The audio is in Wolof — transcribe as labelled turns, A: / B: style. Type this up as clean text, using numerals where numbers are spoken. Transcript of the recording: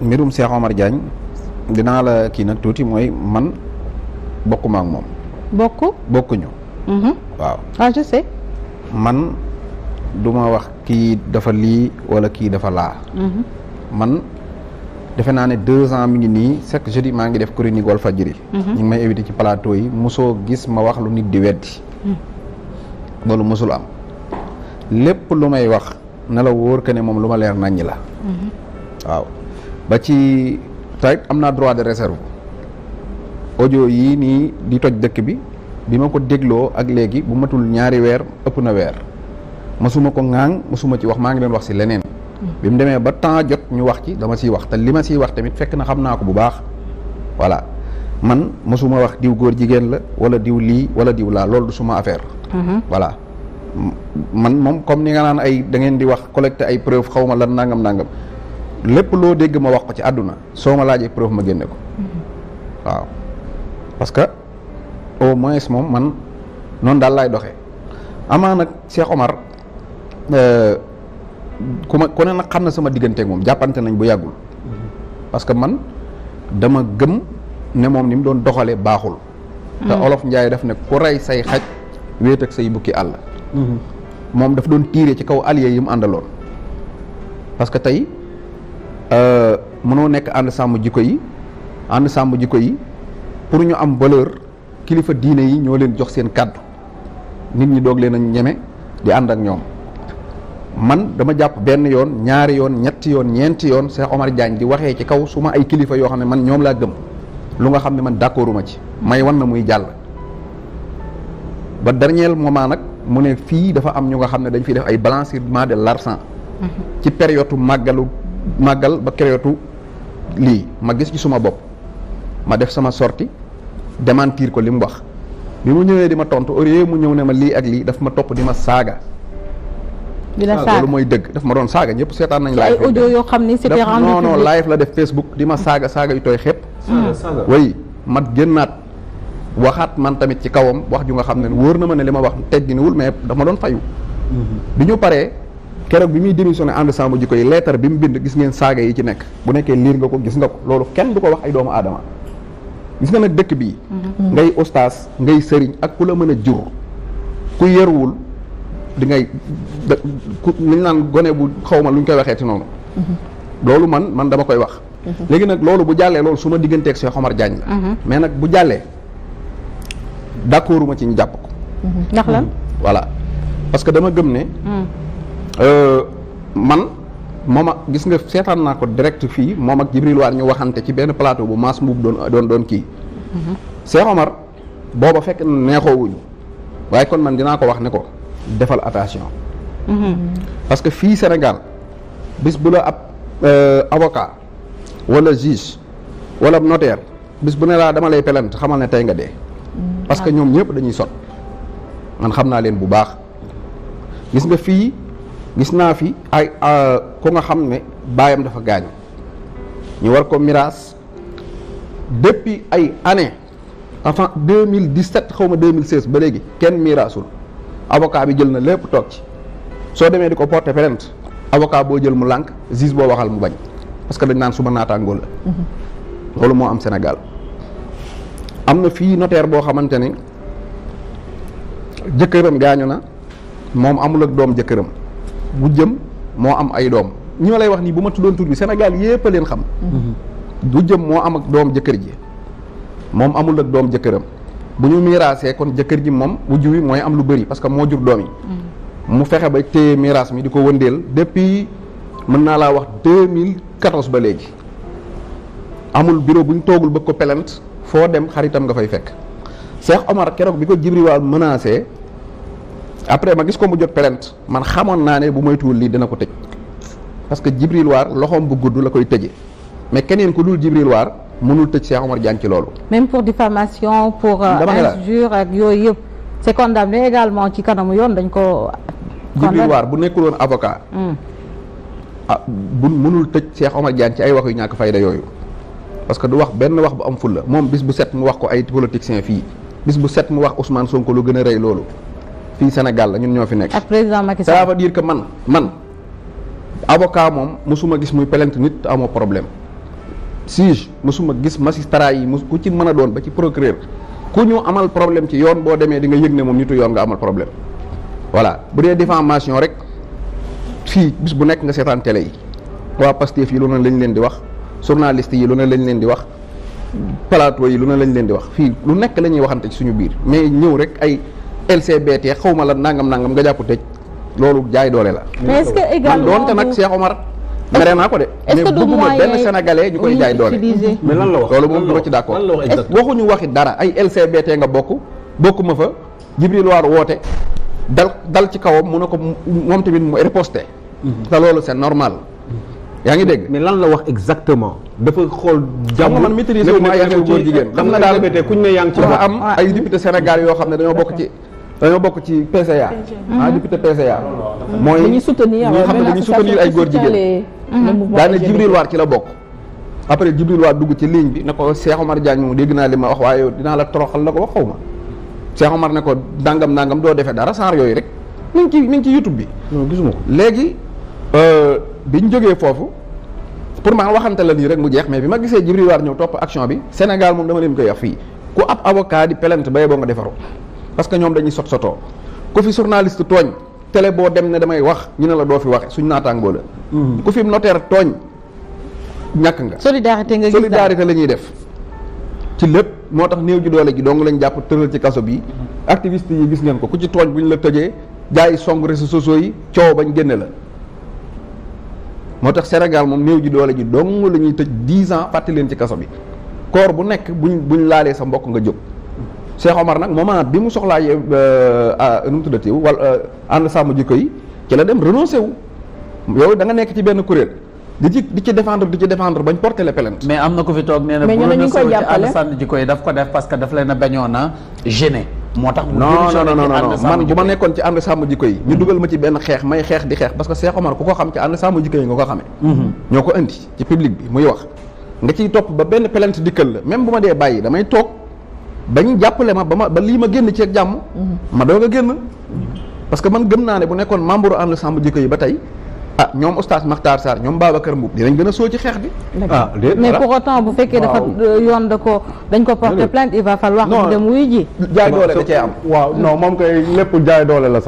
A: mbirum Cheikh Omar Diagne dinaa la kii nag tuuti mooy man bokkuma ak moom. bokkuñu. waaw.
B: ah je sais.
A: man duma wax kii dafa lii wala kii dafa laa. man defe naa ne 2 ans mi ngi nii chaque jeudi maa ngi def chronique Walfadjri. ñu ngi may invité ci plateau yi mosoo gis ma wax lu nit di weddi. loolu mosul am lépp lu may wax na la wóor que ne moom lu ma leer naññi la. waaw. ba ci tey am naa droit de réserve audio yii nii di toj dëkk bi ma ko dégloo ak léegi bu matul ñaari weer ëpp na weer masuma ko ŋaang masuma ci wax maa ngi leen wax ci leneen. bi mu demee ba temps jot ñu wax ci dama ciy wax te li ma ciy wax tamit fekk na xam naa ko bu baax voilà man masuma wax diw góor jigéen la wala diw lii wala diw laa loolu du suma affaire. voilà man moom comme ni nga naan ay da ngeen di wax collecter ay preuve xaw ma lan nangam. lépp loo dégg ma wax ko ci àdduna soo ma laajee preuve ma génne ko waaw parce que au moins moom man noonu daal laay doxee amaa nag Cheikh Omar ku ne nag xam na sama digganteeg moom jàppante nañ bu yàggul parce que man dama gëm ne moom ni mu doon doxalee baaxul te Olof Njaay daf ne ku rey say xaj wéet ak say bukki àll moom daf doon tiire ci kaw allié yi mu àndaloon parce que tey mënoo nekk ànd sàmm jikko yi pour ñu am valeur kilifa diine yi ñoo leen jox seen kàddu nit ñi doog leen a ñeme di ànd ak ñoom man dama jàpp benn yoon ñaari yoon ñetti yoon ñeenti yoon Cheikh Omar Diagne di waxee ci kaw su ma ay kilifa yoo xam ne man ñoom laa gëm lu nga xam ne man d'accorduma ci may wan na muy jàll ba dernier moment nag mu ne fii dafa am ñu nga xam ne dañ fiy def ay blanchiment de l'argent ci période màggal ba créatu lii ma gis ci suma bopp ma def sama sortie démentir ko li mu wax bi mu ñëwee di ma tontu au lieu mu ñëw ne ma lii ak lii daf ma topp di ma saaga.
B: di la saaga
A: loolu mooy dëgg daf ma doon saaga ñëpp seetaan nañ. live
B: ay audio yoo xam ni c'était rendu public.
A: non live la def Facebook di ma saaga yu tooy xepp.
C: saaga
A: way mat génnaat waxaat man tamit ci kawam wax ju nga xam ne wóor na ma ne li ma wax tegginiwul mais daf ma doon fayu. bi ñu paree. keroog bi muy démissionné ànd sàmm jikko yi lettre bi mu bind gis ngeen saaga yi ci nekk bu nekkee liir nga ko gis nga ko loolu kenn du ko wax ay doomu aadama gis nga nag dëkk bii ngay ostaas ngay sëriñ ak ku la mën a jur ku yeruwul di ngay liñ naan gone bu xaw ma lu ñu koy waxee ci noonu loolu man dama koy wax léegi nag loolu bu jàllee loolu su ma digganteeg Cheikh Omar Diagne la mais nag bu jàllee d'accorduma ci ñu jàpp ko
B: ndax lan
A: voilà parce que dama gëm ne man moom ak gis nga seetaan naa ko direct fii moom ak Jibril Waar ñu waxante ci benn plateau bu Mass Mbuub doon kii Cheikh Omar booba fekk neexoowuñu waaye kon man dinaa ko wax ne ko defal attention parce que fii Sénégal bis bu la ab avocat wala juge wala notaire bis bu ne laa dama lay plainte xamal ne tey nga dee parce que ñoom ñëpp dañuy sot man xam naa leen bu baax gis nga fii gis naa fi ay ku nga xam ne baayam dafa gaañu ñu war ko miraas depuis ay années avant 2017 xaw ma 2016 ba léegi kenn miraasul avocat bi jël na lépp toog ci soo demee di ko porter plainte avocat boo jël mu lànk juge boo waxal mu bañ parce que dañ naan suma naataangoo la loolu moo am Sénégal am na fii notaire boo xamante ne jëkkëram gaañu na moom amul ak doom jëkkëram bu jëm moo am ay doom ñoo lay wax nii bu ma tuddoon tur bi Sénégal yépp a leen xam bu jëm moo am ak doom jëkkër ji moom amul ak doom jëkkëram bu ñu miraasee kon jëkkër ji moom wujju wi mooy am lu bëri parce que moo jur doom yi mu fexe ba téye miraas mi di ko wëndeel depuis mën naa laa wax 2014 ba léegi amul bureau bu ñu toogul bëgg ko plainte foo dem xaritam nga fay fekk Cheikh Omar keroog bi ko Jibril Waar menacé après ma gis ko mu jot plainte man xamoon naa ne bu moytuwul lii dina ko tëj parce que Jibril Waar loxoom bu gudd la koy tëjee mais keneen ku dul Jibril Waar mënul tëj Cheikh Omar Diagne ci loolu.
B: même pour diffamation pour injure ak yooyu yëpp c'est condamné également ci kanamu yoon dañ ko.
A: Jibril Waar bu nekkul woon avocat. bu mënul tëj Cheikh Omar Diagne ci ay wax yu ñàkk fayda yooyu parce que du wax benn wax bu am fulla moom bis bu set mu wax ko ay politiciens fii bis bu set mu wax Ousmane Sonko lu gën a rëy loolu. fii Sénégal la ñun ñoo fi nekk.
B: ak président Macky Sall.
A: ça veut dire que man avocat moom mosuma gis muy plainte nit amoo problème juge mosuma gis magistrat yi ku ci mën a doon ba ci procureur ku ñu amal problème ci yoon boo demee di nga yëg ne moom nitu yoon nga amal problème voilà bu dee diffamation rek fii bis bu nekk nga seetaan télé yi waa Pastef yi lu ne lañ leen di wax journaliste yi lu ne lañ leen di wax plateau yi lu ne lañ leen di wax fii lu nekk la ñuy waxante ci suñu biir mais ñëw rek ay LCBT xaw ma la nangam nga jàpp tëj loolu jaay doole la.
B: mais est-ce que également
A: man doonte nag Cheikh Omar mere naa ko de.
B: est-ce que du moyen
A: benn sénégalais ñu koy jaay doole.
C: mais lan la wax
A: loolu moom du ma ci d'accord waxuñu waxi dara ay LCBT nga bokkuma fa Djibril War woote dal ci kawam mu ne ko moom tamit mu riposté. te loolu c'est normal. yaa ngi dégg
C: mais lan la wax exactement dafa xool
A: xam nga man maîtriser wu ma ay affaire góor jigéen xam nga daal
C: kuñ ne yaa ngi ci
A: dafa am ay député Sénégal yoo xam ne dañoo bokk ci PCA député PCA mooy ñi nga xam ne dañuy soutenir ay góor jigéen daane Djibril War ci la bokk après Djibril War dugg ci ligne bi ne ko Cheikh Omar Diagne moom dégg naa li ma wax waaye dinaa la toroxal la ko wax xaw ma Cheikh Omar ne ko nangam doo defee dara saar yooyu rek mi ngi ci YouTube bi
C: non gisuma ko
A: léegi biñ jógee foofu pour ma waxante la nii rek mu jeex mais bi ma gisee Djibril War ñëw topp action bi Sénégal moom dama leen koy wax fii ku ab avocat di plainte bay boo nga defaru parce que ñoom dañuy sotoo ku fi journaliste tooñ télé boo dem ne damay wax ñu ne la doo fi waxe suñ naataangoo la ku fi notaire tooñ ñàkk nga solidarité la ñuy def ci lépp moo tax néew ji doole ji dong lañ jàpp tëral ci kaso bi activiste yi gis ngeen ko ku ci tooñ bu ñu la tëjee jaay song réseaux sociaux yi coow bañ génne la moo tax Sénégal moom néew ji doole ji dong la ñuy tëj 10 ans fàtte leen ci kaso bi koor bu nekk buñ laalee sa mbokk nga jóg Cheikh Omar nag moment bi mu soxlaa nu mu tuddati wala ànd sàmm jikko yi ci la dem renoncé wu yow da nga nekk ci benn kuréel di ci défendre bañ porter la plainte.
D: mais am na ko fi toog nee na bu renoncé wu ci ànd sàmm jikko yi daf ko def parce que daf leen a bañoon a gêné moo tax
A: non man bu ma nekkoon ci ànd sàmm jikko yi ñu dugal ma ci benn xeex may xeex di xeex parce que Cheikh Omar ku ko xam ci ànd sàmm jikko yi nga ko xamee ñoo ko indi ci public bi muy wax nga ciy topp ba benn plainte dikkal la même bu ma dee bàyyi damay toog bañ jàppale ma ba lii ma génn ci ak jàmm ma doog a génn parce que man gëm naa ne bu nekkoon membre ànd sàmm jikko yi ba tey ñoom Oustaz Makhtar Sarr ñoom Babacar Mboup dinañ gën a soo ci xeex bi
B: mais pour autant bu fekkee dafa yoon dañ ko porter plainte il va falloir que mu dem wuy ji
A: jaay doole da cee am
C: waaw non moom koy lépp jaay doole la